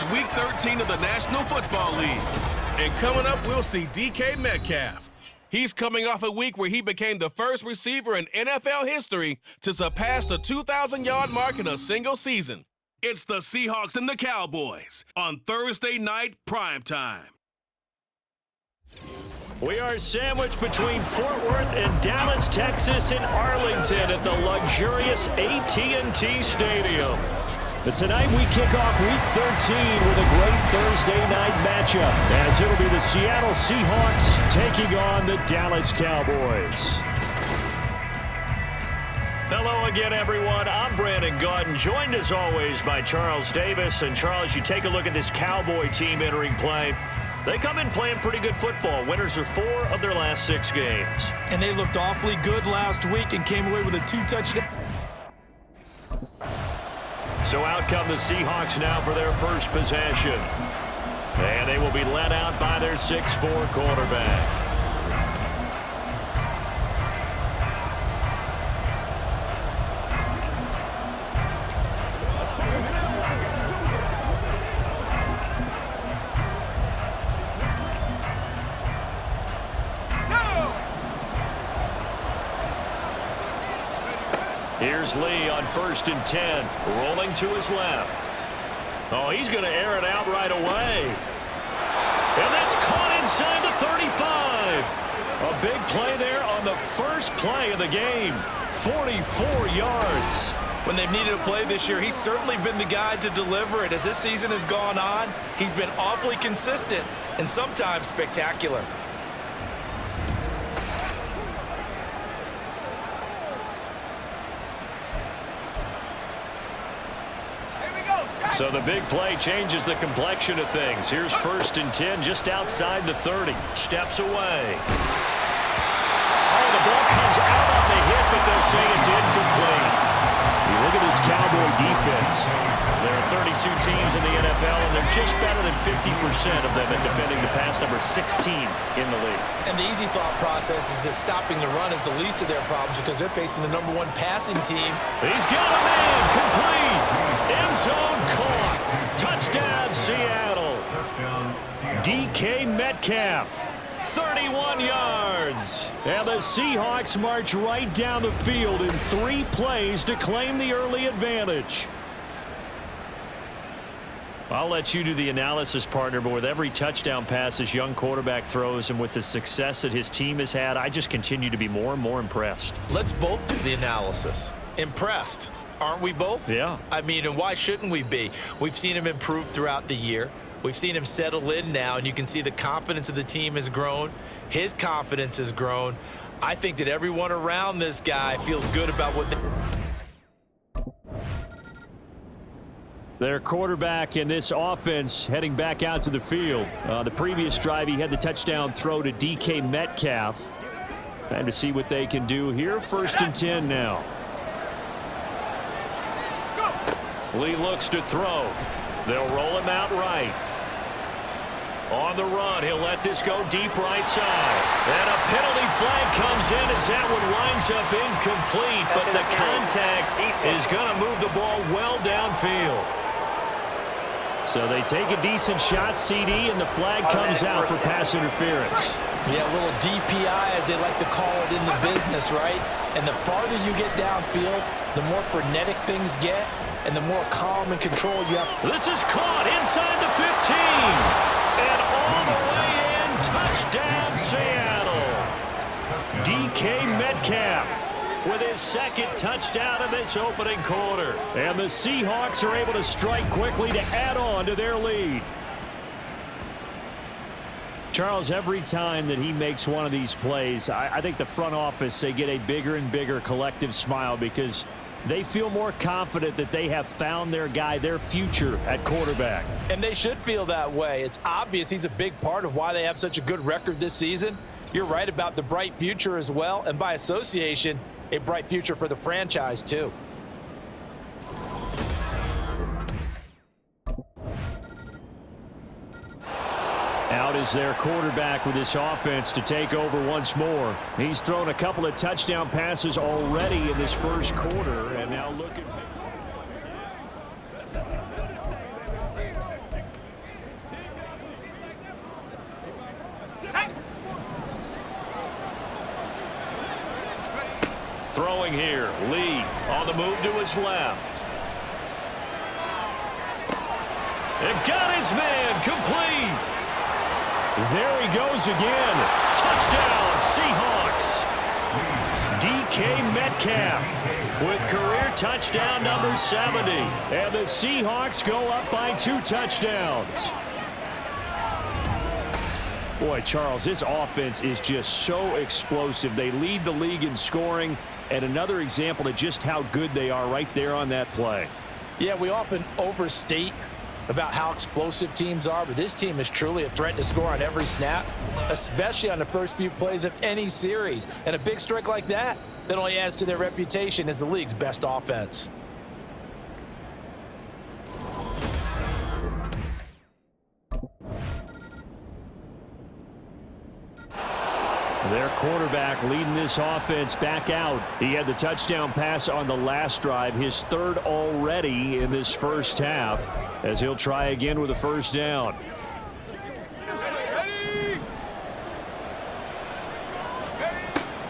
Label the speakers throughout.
Speaker 1: It's Week 13 of the National Football League. And coming up, we'll see DK Metcalf. He's coming off a week where he became the first receiver in NFL history to surpass the 2,000-yard mark in a single season. It's the Seahawks and the Cowboys on Thursday night primetime.
Speaker 2: We are sandwiched between Fort Worth and Dallas, Texas, and Arlington at the luxurious AT&T Stadium. But tonight we kick off Week 13 with a great Thursday night matchup, as it'll be the Seattle Seahawks taking on the Dallas Cowboys. Hello again, everyone. I'm Brandon Gautin, joined as always by Charles Davis. And Charles, you take a look at this Cowboy team entering play. They come in playing pretty good football. Winners of 4 of their last 6 games.
Speaker 3: And they looked awfully good last week and came away with a 2-touchdown.
Speaker 2: So out come the Seahawks now for their first possession. And they will be led out by their 6'4" quarterback. Here's Lee on 1st and 10, rolling to his left. Oh, he's going to air it out right away. And that's caught inside the 35. A big play there on the first play of the game. 44 yards.
Speaker 3: When they've needed a play this year, he's certainly been the guy to deliver it. As this season has gone on, he's been awfully consistent and sometimes spectacular.
Speaker 2: So the big play changes the complexion of things. Here's 1st and 10 just outside the 30. Steps away. Oh, the ball comes out on the hit, but they'll say it's incomplete. You look at this Cowboy defense. There are 32 teams in the NFL, and they're just better than 50% of them at defending the pass, number 16 in the league.
Speaker 3: And the easy thought process is that stopping the run is the least of their problems because they're facing the #1 passing team.
Speaker 2: He's got a man, complete. End zone caught. Touchdown, Seattle. DK Metcalf, 31 yards. And the Seahawks march right down the field in 3 plays to claim the early advantage. I'll let you do the analysis, partner, but with every touchdown pass this young quarterback throws and with the success that his team has had, I just continue to be more and more impressed.
Speaker 3: Let's both do the analysis. Impressed. Aren't we both?
Speaker 2: Yeah.
Speaker 3: I mean, and why shouldn't we be? We've seen him improve throughout the year. We've seen him settle in now, and you can see the confidence of the team has grown. His confidence has grown. I think that everyone around this guy feels good about what they...
Speaker 2: Their quarterback in this offense heading back out to the field. The previous drive, he had the touchdown throw to DK Metcalf. Time to see what they can do here. 1st and 10 now. Lee looks to throw. They'll roll him out right. On the run, he'll let this go deep right side. And a penalty flag comes in as that one winds up incomplete, but the contact is going to move the ball well downfield. So they take a decent shot, CD, and the flag comes out for pass interference.
Speaker 3: Yeah, a little DPI, as they like to call it in the business, right? And the farther you get downfield, the more frenetic things get, and the more calm and control you have.
Speaker 2: This is caught inside the 15. And all the way in, touchdown, Seattle. DK Metcalf with his 2nd touchdown in this opening quarter. And the Seahawks are able to strike quickly to add on to their lead. Charles, every time that he makes one of these plays, I think the front office, they get a bigger and bigger collective smile because they feel more confident that they have found their guy, their future at quarterback.
Speaker 3: And they should feel that way. It's obvious he's a big part of why they have such a good record this season. You're right about the bright future as well, and by association, a bright future for the franchise too.
Speaker 2: Out is their quarterback with this offense to take over once more. He's thrown a couple of touchdown passes already in this first quarter, and now looking for... Throwing here, Lee on the move to his left. And got his man, complete. There he goes again. Touchdown, Seahawks. DK Metcalf with career touchdown number 70. And the Seahawks go up by 2 touchdowns. Boy, Charles, this offense is just so explosive. They lead the league in scoring, and another example of just how good they are right there on that play.
Speaker 3: Yeah, we often overstate about how explosive teams are, but this team is truly a threat to score on every snap, especially on the first few plays of any series. And a big strike like that only adds to their reputation as the league's best offense.
Speaker 2: Their quarterback leading this offense back out. He had the touchdown pass on the last drive, his third already in this first half, as he'll try again with a first down.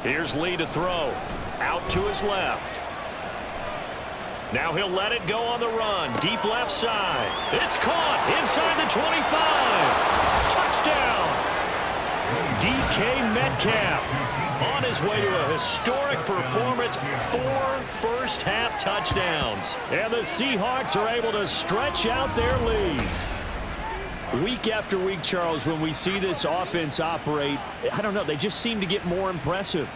Speaker 2: Here's Lee to throw. Out to his left. Now he'll let it go on the run. Deep left side. It's caught inside the 25. Touchdown. DK Metcalf on his way to a historic performance, 4 first-half touchdowns. And the Seahawks are able to stretch out their lead. Week after week, Charles, when we see this offense operate, I don't know, they just seem to get more impressive.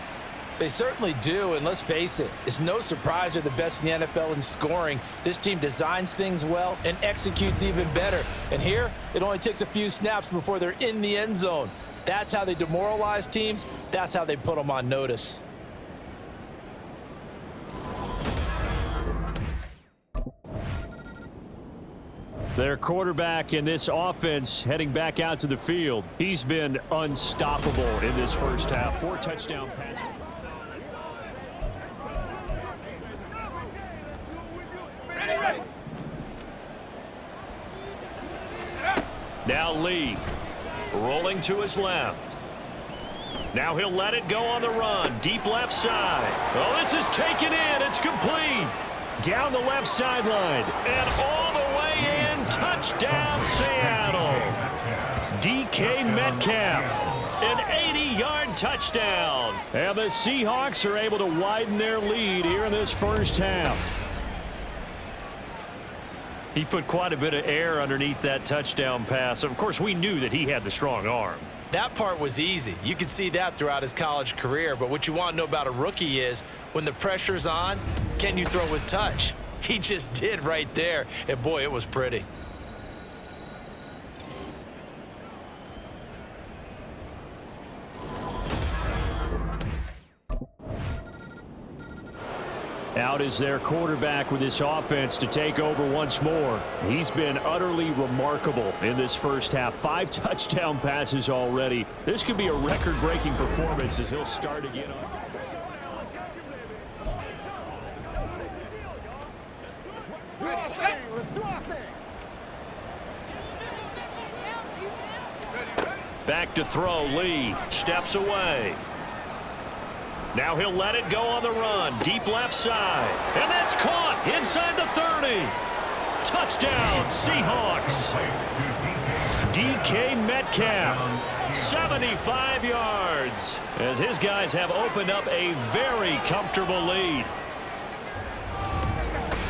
Speaker 3: They certainly do, and let's face it, it's no surprise they're the best in the NFL in scoring. This team designs things well and executes even better. And here, it only takes a few snaps before they're in the end zone. That's how they demoralize teams. That's how they put them on notice.
Speaker 2: Their quarterback in this offense heading back out to the field. He's been unstoppable in this first half. 4 touchdown passes. Now Lee rolling to his left. Now he'll let it go on the run. Deep left side. Oh, this is taken in. It's complete. Down the left sideline. And all the way in. Touchdown, Seattle. DK Metcalf. An 80-yard touchdown. And the Seahawks are able to widen their lead here in this first half. He put quite a bit of air underneath that touchdown pass. Of course, we knew that he had the strong arm.
Speaker 3: That part was easy. You could see that throughout his college career. But what you want to know about a rookie is when the pressure's on, can you throw with touch? He just did right there. And, boy, it was pretty.
Speaker 2: Out is their quarterback with this offense to take over once more. He's been utterly remarkable in this first half. 5 touchdown passes already. This could be a record-breaking performance as he'll start again on.
Speaker 4: Let's do our thing.
Speaker 2: Back to throw. Lee steps away. Now he'll let it go on the run. Deep left side. And that's caught inside the 30. Touchdown, Seahawks. DK Metcalf, 75 yards, as his guys have opened up a very comfortable lead.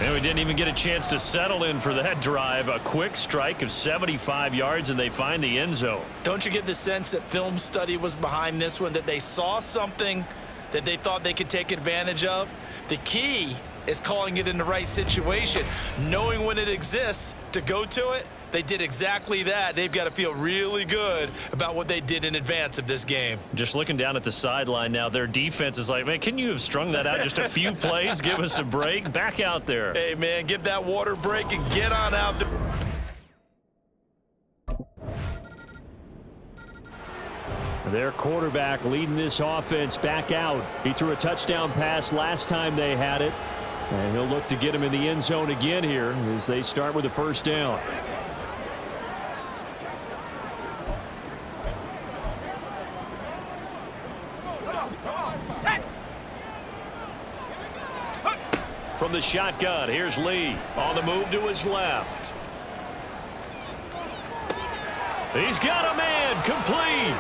Speaker 2: And we didn't even get a chance to settle in for that drive. A quick strike of 75 yards, and they find the end zone.
Speaker 3: Don't you get the sense that film study was behind this one, that they saw something that they thought they could take advantage of? The key is calling it in the right situation, knowing when it exists to go to it. They did exactly that. They've got to feel really good about what they did in advance of this game.
Speaker 2: Just looking down at the sideline now, their defense is like, man, can you have strung that out just a few plays? Give us a break. Back out there.
Speaker 3: Hey, man, give that water break and get on out there.
Speaker 2: Their quarterback leading this offense back out. He threw a touchdown pass last time they had it. And he'll look to get him in the end zone again here as they start with a first down. From the shotgun, here's Lee on the move to his left. He's got a man, complete.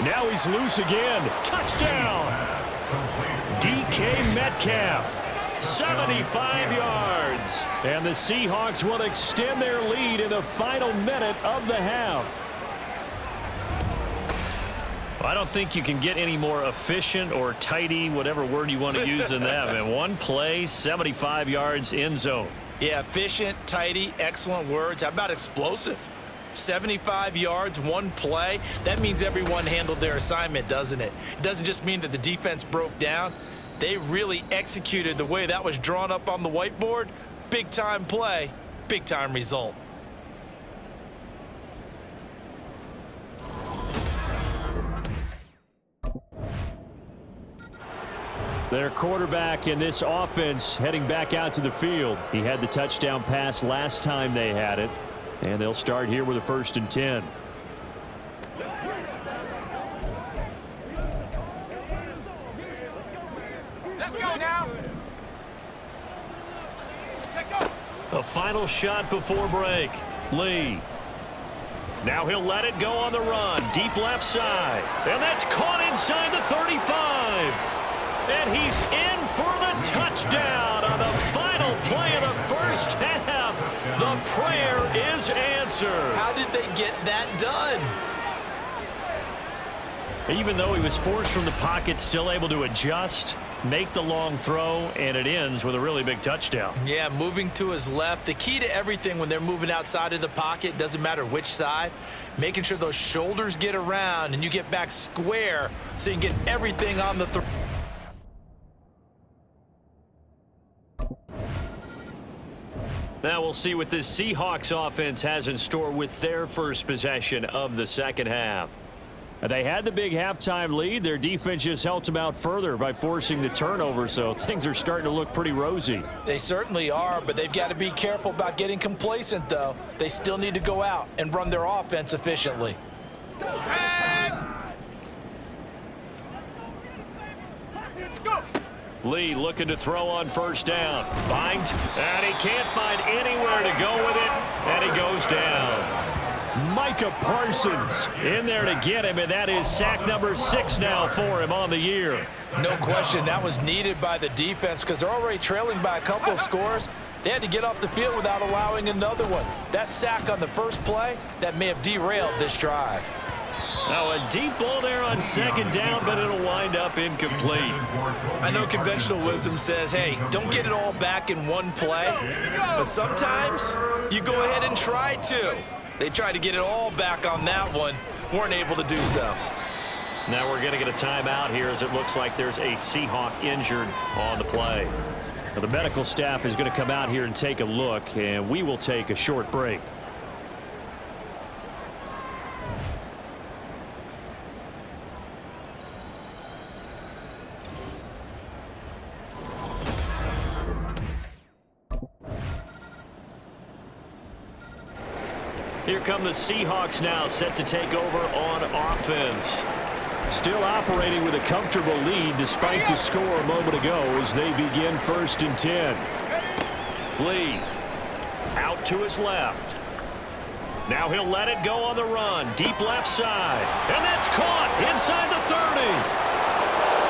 Speaker 2: Now he's loose again. Touchdown. DK Metcalf, 75 yards. And the Seahawks will extend their lead in the final minute of the half. I don't think you can get any more efficient or tidy, whatever word you want to use in that. And one play, 75 yards, end zone.
Speaker 3: Yeah, efficient, tidy, excellent words. How about explosive? 75 yards, one play. That means everyone handled their assignment, doesn't it? It doesn't just mean that the defense broke down. They really executed the way that was drawn up on the whiteboard. Big-time play, big-time result.
Speaker 2: Their quarterback in this offense heading back out to the field. He had the touchdown pass last time they had it. And they'll start here with a 1st and 10.
Speaker 4: Let's go now.
Speaker 2: A final shot before break. Lee. Now he'll let it go on the run. Deep left side. And that's caught inside the 35. And he's in for the touchdown on the final play of the first half. The prayer is answered.
Speaker 3: How did they get that done?
Speaker 2: Even though he was forced from the pocket, still able to adjust, make the long throw, and it ends with a really big touchdown.
Speaker 3: Yeah, moving to his left. The key to everything when they're moving outside of the pocket, doesn't matter which side, making sure those shoulders get around and you get back square so you can get everything on the throw.
Speaker 2: Now we'll see what this Seahawks offense has in store with their first possession of the second half. They had the big halftime lead. Their defense just helped them out further by forcing the turnover, so things are starting to look pretty rosy.
Speaker 3: They certainly are, but they've got to be careful about getting complacent, though. They still need to go out and run their offense efficiently.
Speaker 4: Let's go.
Speaker 2: Lee looking to throw on 1st down. Bind, and he can't find anywhere to go with it, and he goes down. Micah Parsons in there to get him, and that is sack number 6 now for him on the year.
Speaker 3: No question, that was needed by the defense because they're already trailing by a couple of scores. They had to get off the field without allowing another one. That sack on the first play, that may have derailed this drive.
Speaker 2: Now a deep ball there on 2nd down, but it'll wind up incomplete.
Speaker 3: I know conventional wisdom says, hey, don't get it all back in one play, but sometimes you go ahead and try to. They tried to get it all back on that one, weren't able to do so.
Speaker 2: Now we're going to get a timeout here as it looks like there's a Seahawk injured on the play. Now the medical staff is going to come out here and take a look, and we will take a short break. Here come the Seahawks now, set to take over on offense. Still operating with a comfortable lead despite the score a moment ago as they begin 1st and 10. Lee out to his left. Now he'll let it go on the run. Deep left side. And that's caught inside the 30.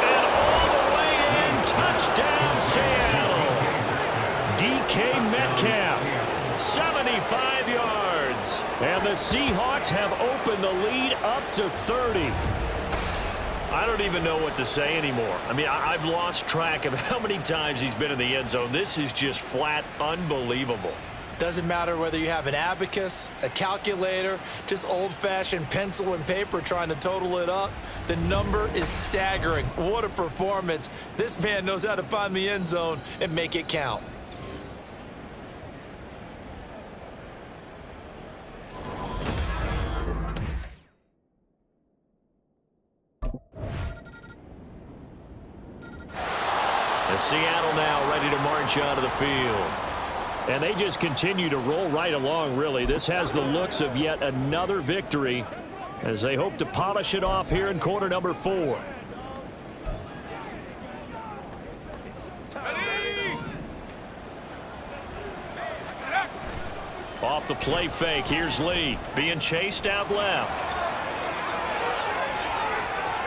Speaker 2: And all the way in. Touchdown, Seattle. DK Metcalf, 75 yards. And the Seahawks have opened the lead up to 30. I don't even know what to say anymore. I mean, I've lost track of how many times he's been in the end zone. This is just flat unbelievable.
Speaker 3: Doesn't matter whether you have an abacus, a calculator, just old-fashioned pencil and paper trying to total it up. The number is staggering. What a performance. This man knows how to find the end zone and make it count.
Speaker 2: Seattle now ready to march onto the field. And they just continue to roll right along, really. This has the looks of yet another victory as they hope to polish it off here in quarter number 4. off the play fake. Here's Lee being chased out left.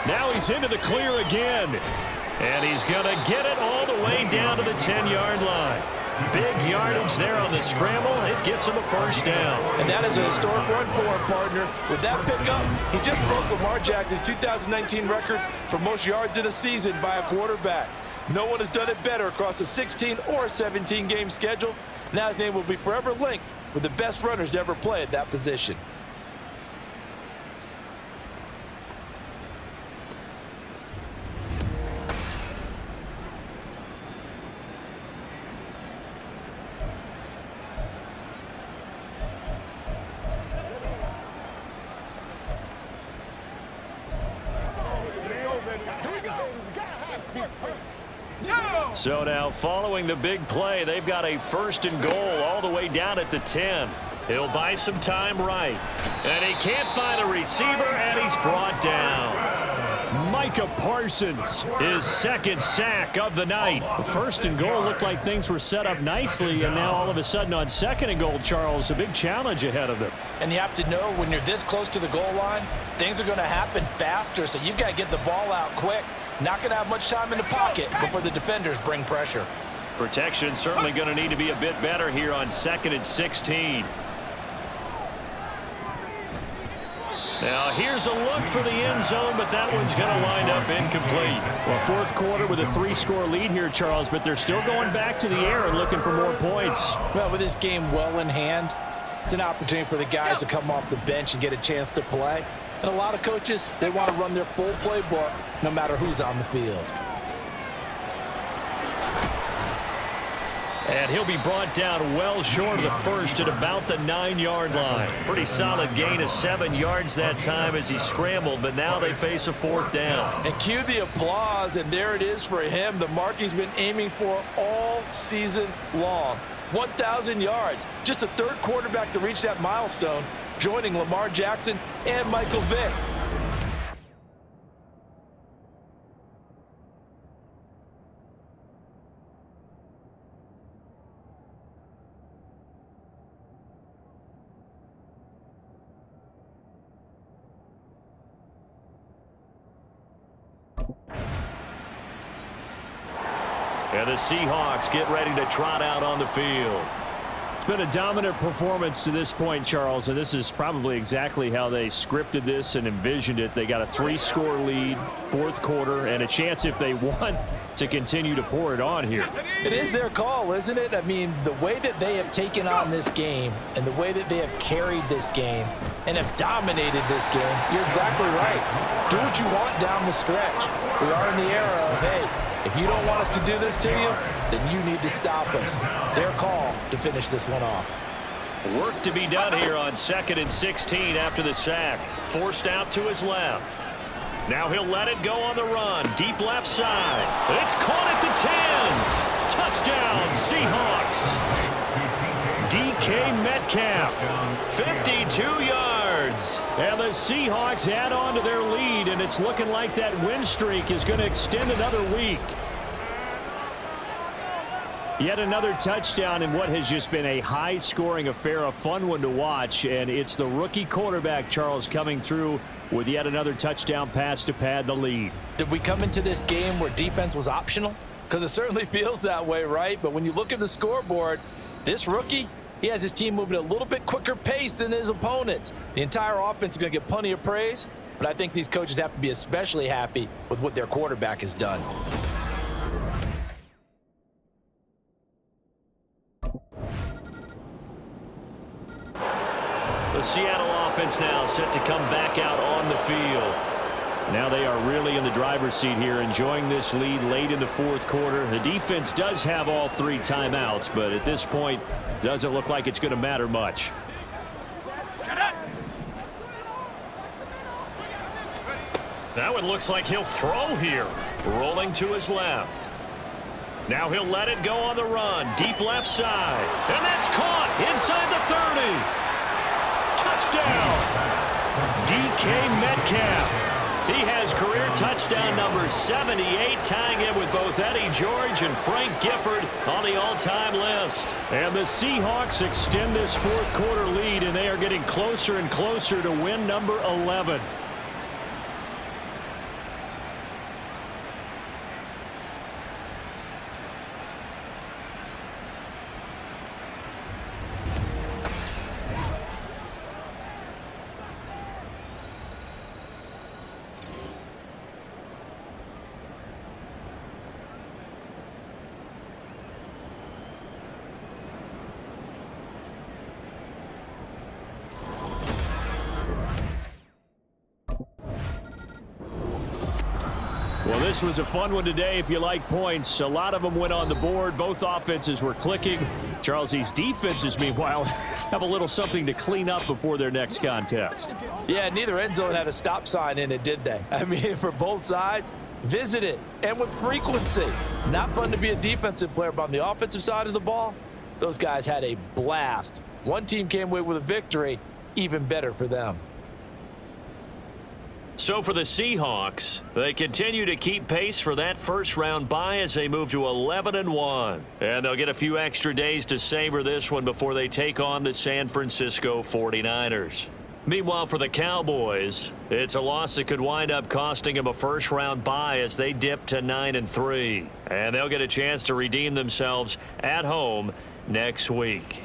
Speaker 2: Now he's into the clear again. And he's going to get it all the way down to the 10-yard line. Big yardage there on the scramble. It gets him a first down.
Speaker 3: And that is a historic run for him, partner. With that pickup, he just broke Lamar Jackson's 2019 record for most yards in a season by a quarterback. No one has done it better across a 16 or 17-game schedule. Now his name will be forever linked with the best runners to ever play at that position.
Speaker 2: So now following the big play, they've got a first and goal all the way down at the 10. He'll buy some time right. And he can't find a receiver, and he's brought down. Micah Parsons, his second sack of the night. The first and goal looked like things were set up nicely, and now all of a sudden on second and goal, Charles, a big challenge ahead of them.
Speaker 3: And you have to know when you're this close to the goal line, things are going to happen faster, so you've got to get the ball out quick. Not going to have much time in the pocket before the defenders bring pressure.
Speaker 2: Protection certainly going to need to be a bit better here on 2nd and 16. Now here's a look for the end zone, but that one's going to wind up incomplete.
Speaker 5: Well, fourth quarter with a 3-score lead here, Charles, but they're still going back to the air and looking for more points.
Speaker 3: Well, with this game well in hand, it's an opportunity for the guys to come off the bench and get a chance to play. And a lot of coaches, they want to run their full playbook no matter who's on the field.
Speaker 2: And he'll be brought down well short of the first at about the 9-yard line. Pretty solid gain of 7 yards that time as he scrambled, but now they face a 4th down.
Speaker 3: And cue the applause, and there it is for him, the mark he's been aiming for all season long. 1,000 yards. Just the 3rd quarterback to reach that milestone, joining Lamar Jackson and Michael Vick.
Speaker 2: And the Seahawks get ready to trot out on the field.
Speaker 5: It's been a dominant performance to this point, Charles, and this is probably exactly how they scripted this and envisioned it. They got a 3-score lead, 4th quarter, and a chance if they want to continue to pour it on here.
Speaker 3: It is their call, isn't it? I mean, the way that they have taken on this game and the way that they have carried this game and have dominated this game, you're exactly right. Do what you want down the stretch. We are in the era of, hey, if you don't want us to do this to you, then you need to stop us. Their call to finish this one off.
Speaker 2: Work to be done here on 2nd and 16 after the sack. Forced out to his left. Now he'll let it go on the run. Deep left side. It's caught at the 10. Touchdown, Seahawks. DK Metcalf, 52 yards.
Speaker 5: And the Seahawks add on to their lead, and it's looking like that win streak is going to extend another week. Yet another touchdown in what has just been a high-scoring affair, a fun one to watch, and it's the rookie quarterback, Charles, coming through with yet another touchdown pass to pad the lead.
Speaker 3: Did we come into this game where defense was optional? Because it certainly feels that way, right? But when you look at the scoreboard, this rookie, he has his team moving at a little bit quicker pace than his opponents. The entire offense is going to get plenty of praise, but I think these coaches have to be especially happy with what their quarterback has done.
Speaker 2: The Seattle offense now set to come back out on the field. Now they are really in the driver's seat here, enjoying this lead late in the 4th quarter. The defense does have all 3 timeouts, but at this point, doesn't look like it's going to matter much. That one looks like he'll throw here. Rolling to his left. Now he'll let it go on the run. Deep left side. And that's caught inside the 30. Touchdown. DK Metcalf. He has career touchdown number 78, tying him with both Eddie George and Frank Gifford on the all-time list.
Speaker 5: And the Seahawks extend this fourth quarter lead, and they are getting closer and closer to win number 11. Well, this was a fun one today if you like points. A lot of them went on the board. Both offenses were clicking. Charles, these defenses, meanwhile, have a little something to clean up before their next contest.
Speaker 3: Yeah, neither end zone had a stop sign in it, did they? I mean, for both sides, visit it, and with frequency. Not fun to be a defensive player, but on the offensive side of the ball, those guys had a blast. One team came away with a victory, even better for them.
Speaker 2: So for the Seahawks, they continue to keep pace for that first-round bye as they move to 11-1. And they'll get a few extra days to savor this one before they take on the San Francisco 49ers. Meanwhile, for the Cowboys, it's a loss that could wind up costing them a first-round bye as they dip to 9-3. And they'll get a chance to redeem themselves at home next week.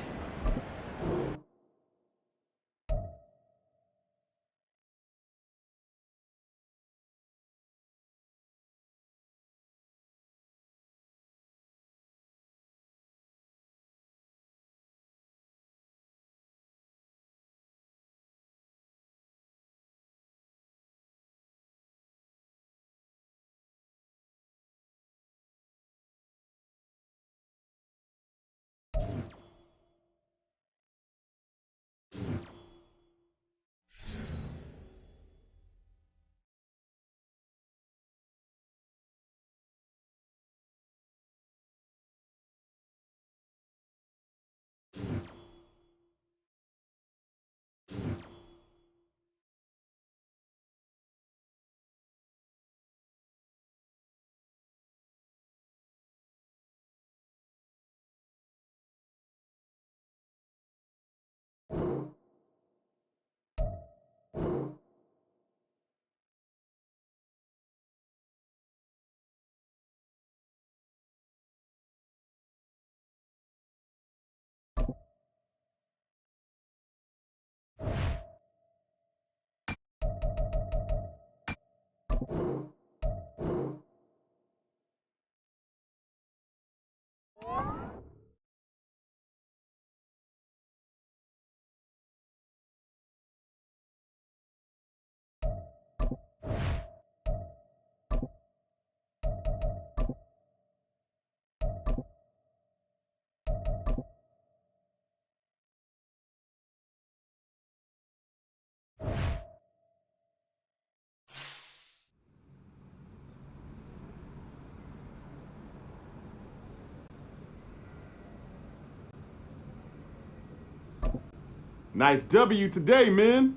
Speaker 6: Nice W today, man.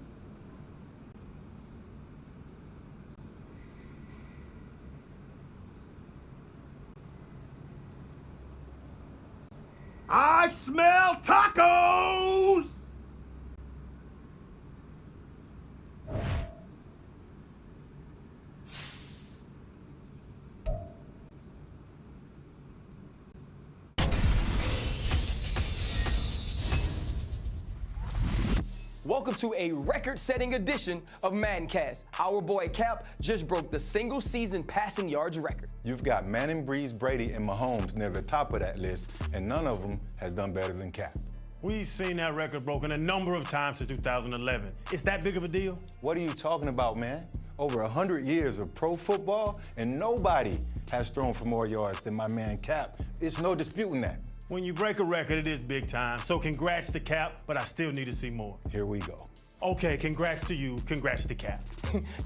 Speaker 6: I smell tacos!
Speaker 7: Welcome to a record-setting edition of Maddencast. Our boy Cap just broke the single-season passing yards record.
Speaker 8: You've got Manning, Breeze, Brady, and Mahomes near the top of that list, and none of them has done better than Cap.
Speaker 9: We've seen that record broken a number of times since 2011. It's that big of a deal?
Speaker 8: What are you talking about, man? Over 100 years of pro football, and nobody has thrown for more yards than my man Cap. It's no disputing that.
Speaker 9: When you break a record, it is big time. So congrats to Cap, but I still need to see more.
Speaker 8: Here we go.
Speaker 9: Okay, congrats to you, congrats to Cap.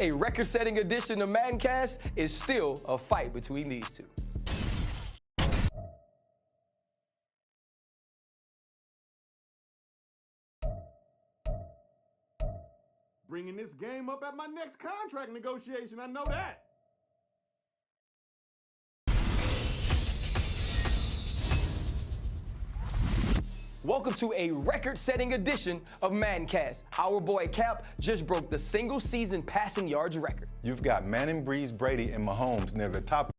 Speaker 7: A record-setting edition of Maddencast is still a fight between these two.
Speaker 6: Bringing this game up at my next contract negotiation. I know that.
Speaker 7: Welcome to a record-setting edition of Maddencast. Our boy Cap just broke the single-season passing yards record.
Speaker 8: You've got Manning, Breeze, Brady, and Mahomes near the top